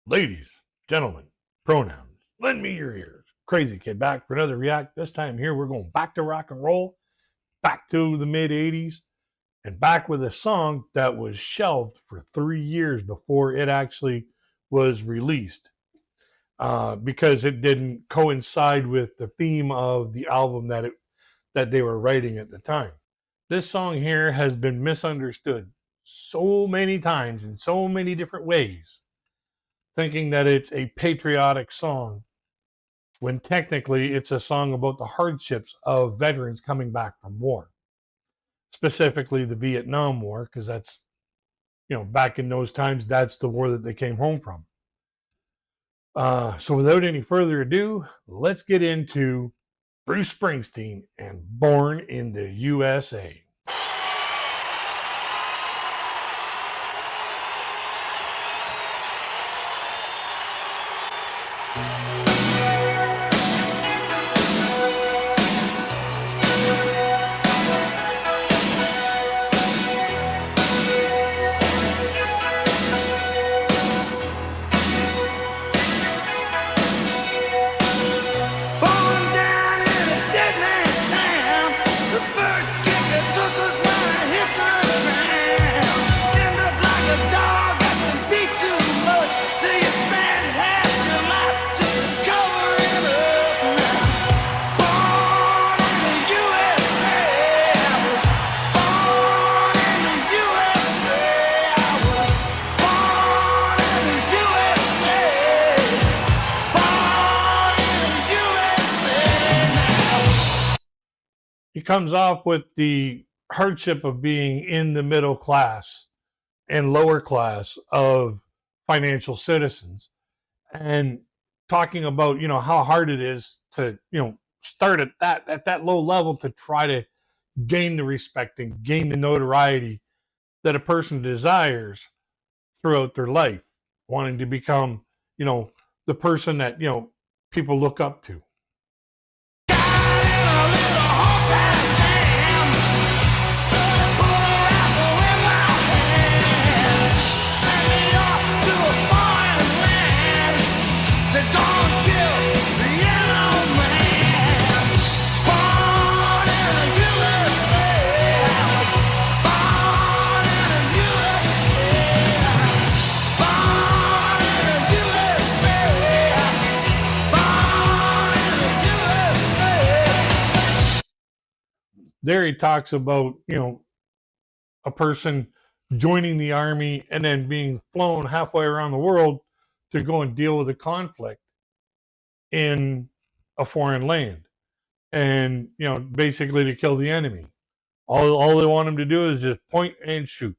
Ladies, gentlemen, pronouns, lend me your ears. Crazy Kid back for another react. This time here, we're going back to rock and roll, back to the mid 80s, and back with a song that was shelved for 3 years before it actually was released because it didn't coincide with the theme of the album that they were writing at the time. This song here has been misunderstood so many times in so many different ways, thinking that it's a patriotic song when technically it's a song about the hardships of veterans coming back from war, specifically the Vietnam War, because that's, back in those times, that's the war that they came home from. So without any further ado, let's get into Bruce Springsteen and Born in the USA. He comes off with the hardship of being in the middle class and lower class of financial citizens, and talking about how hard it is to start at that low level to try to gain the respect and gain the notoriety that a person desires throughout their life, wanting to become the person that people look up to. There he talks about, a person joining the army and then being flown halfway around the world to go and deal with a conflict in a foreign land. And, basically to kill the enemy. All they want him to do is just point and shoot.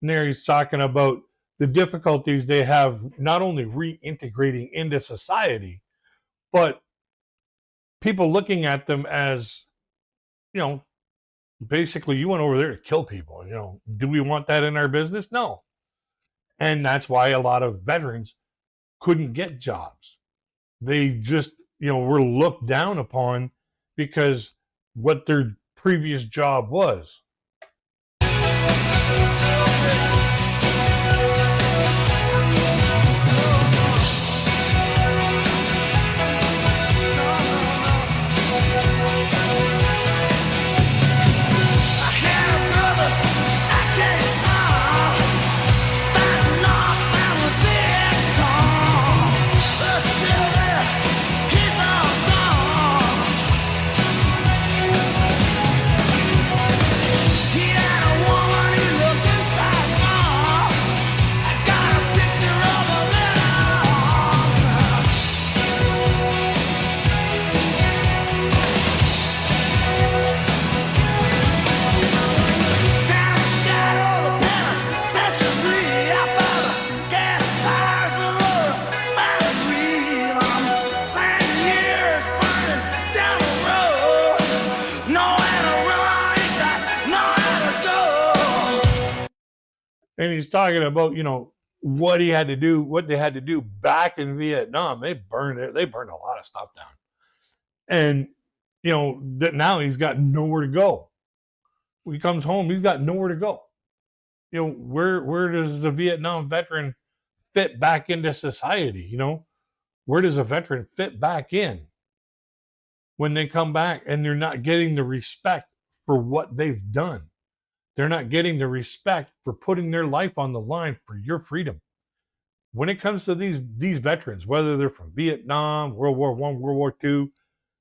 And there he's talking about the difficulties they have not only reintegrating into society, but people looking at them as, basically you went over there to kill people. Do we want that in our business? No. And that's why a lot of veterans couldn't get jobs. They just, were looked down upon because what their previous job was. And he's talking about, what he had to do, what they had to do back in Vietnam. They burned it. They burned a lot of stuff down. And, that now he's got nowhere to go. When he comes home, he's got nowhere to go. Where does the Vietnam veteran fit back into society? Where does a veteran fit back in when they come back and they're not getting the respect for what they've done? They're not getting the respect for putting their life on the line for your freedom. When it comes to these veterans, whether they're from Vietnam, World War I, World War II,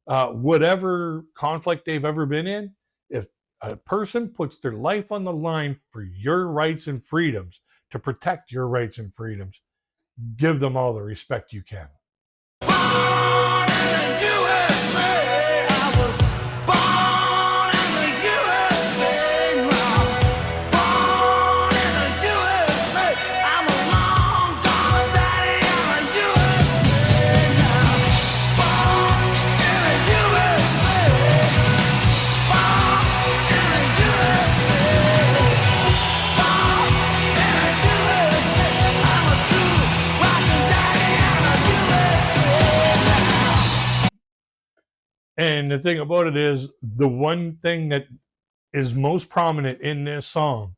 whatever conflict they've ever been in, if a person puts their life on the line for your rights and freedoms, to protect your rights and freedoms, give them all the respect you can. Born in the USA, I was born in the USA, born in the USA, I'm a long gone daddy, I'm a USA now, born in the USA, born in the USA, born in the USA, I'm a true rockin' daddy, I'm a USA now. And the thing about it is, the one thing that is most prominent in this song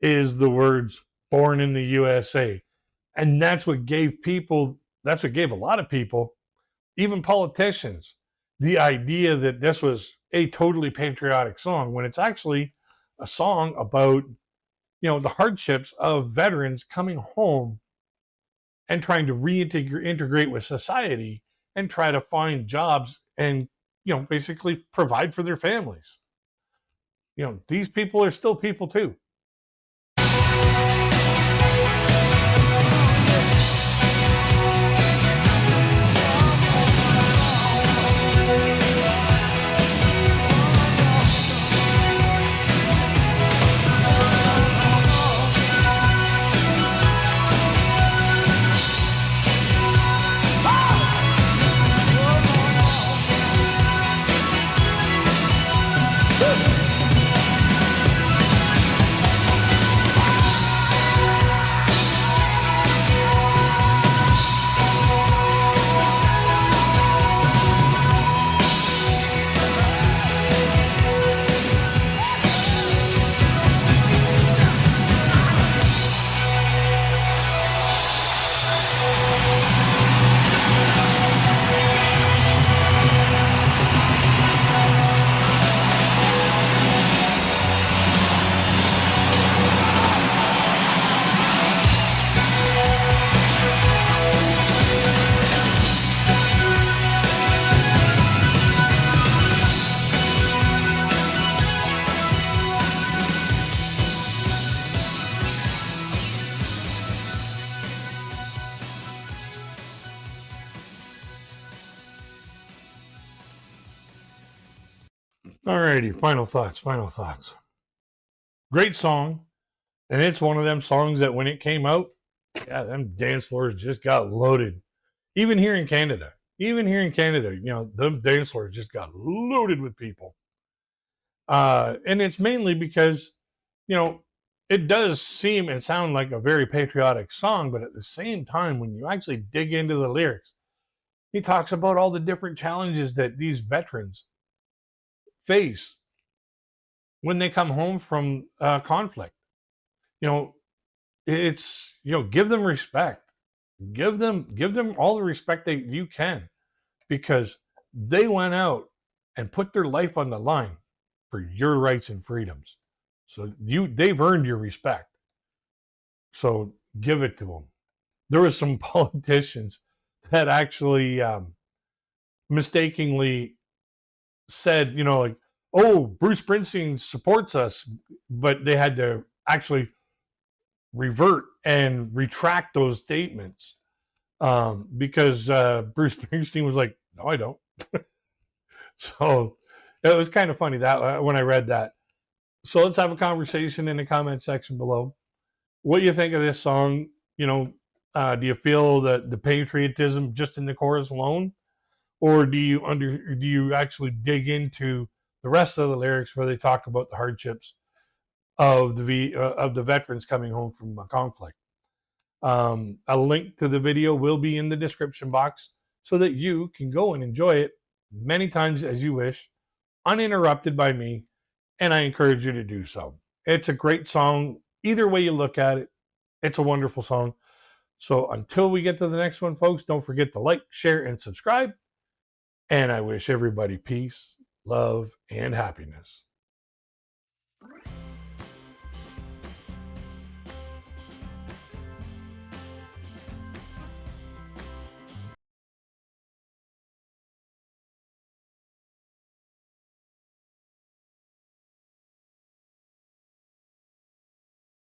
is the words "born in the USA." And that's what gave a lot of people, even politicians, the idea that this was a totally patriotic song, when it's actually a song about, the hardships of veterans coming home and trying to reintegrate with society and try to find jobs and, basically provide for their families. These people are still people too. Alrighty, final thoughts. Great song, and it's one of them songs that when it came out, yeah, them dance floors just got loaded. Even here in Canada, them dance floors just got loaded with people. And it's mainly because, it does seem and sound like a very patriotic song, but at the same time, when you actually dig into the lyrics, he talks about all the different challenges that these veterans face when they come home from conflict. It's, give them respect. Give them all the respect that you can, because they went out and put their life on the line for your rights and freedoms. So they've earned your respect. So give it to them. There were some politicians that actually mistakenly said, like, oh, Bruce Springsteen supports us, but they had to actually revert and retract those statements because Bruce Springsteen was like, no, I don't. So it was kind of funny that when I read that. So let's have a conversation in the comment section below. What do you think of this song? Do you feel that the patriotism just in the chorus alone, or do you actually dig into the rest of the lyrics where they talk about the hardships of the veterans coming home from a conflict. A link to the video will be in the description box so that you can go and enjoy it many times as you wish, uninterrupted by me, and I encourage you to do so. It's a great song. Either way you look at it, it's a wonderful song. So until we get to the next one, folks, don't forget to like, share, and subscribe. And I wish everybody peace, love, and happiness.